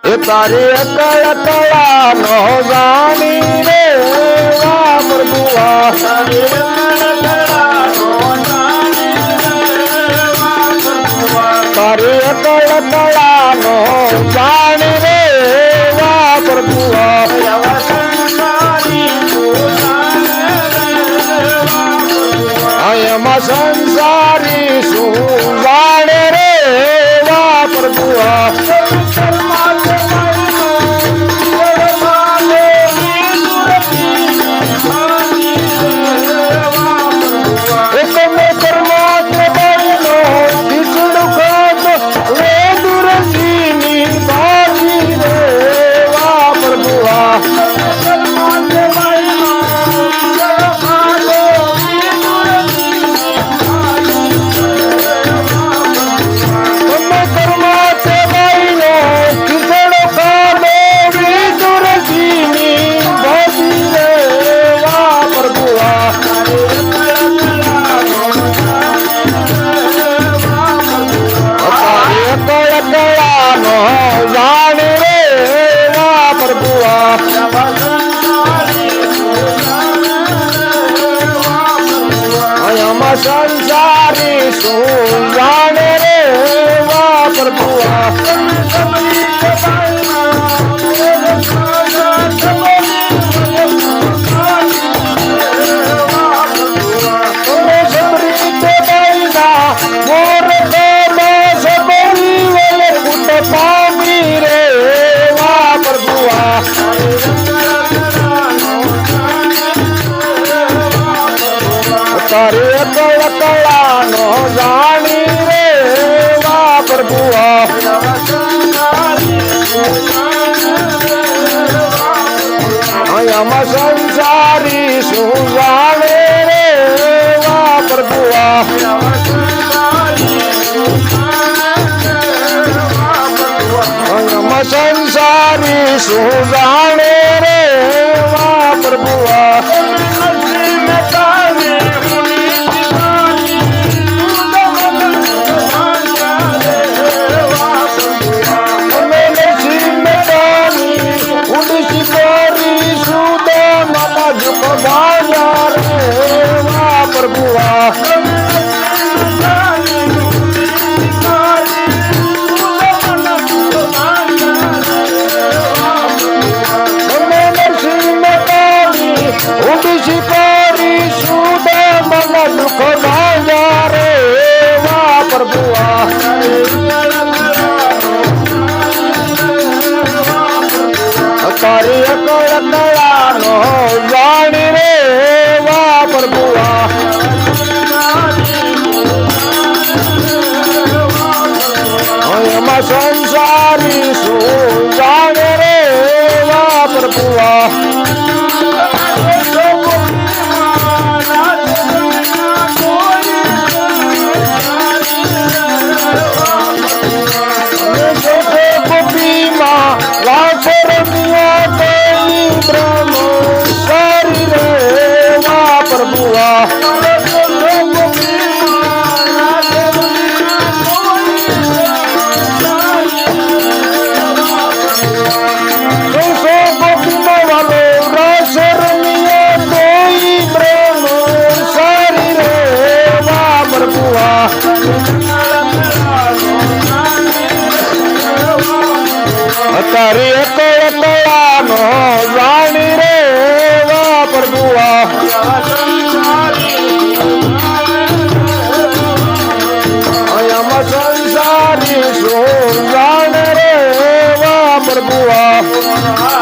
એ તારી અકળ કળાનો જાણી રે વા પ્રભુઆ તારી અકળ કળાનો જાણી રે વા પ્રભુઆ એમાં સંસારી શું જાણે રે વા પ્રભુઆ સંસારી શું જાણે રે વા પ્રભુઆ તારે અકળ કળાનો જાણી રે વા પ્રભુઆ આમાં સંસારી શું જાણે રે વા પ્રભુઆ આમાં સંસારી શું જાણે રે વા પ્રભુઆ તારી અકળ કળાનો જાણી રે વા પ્રભુઆ એમાં સંસારી શું જાણે રે વા પ્રભુઆ તારી અકળ કળાનો જાણી રે વા પ્રભુઆ આમાં સંસારી શું જાણે રે વા પ્રભુઆ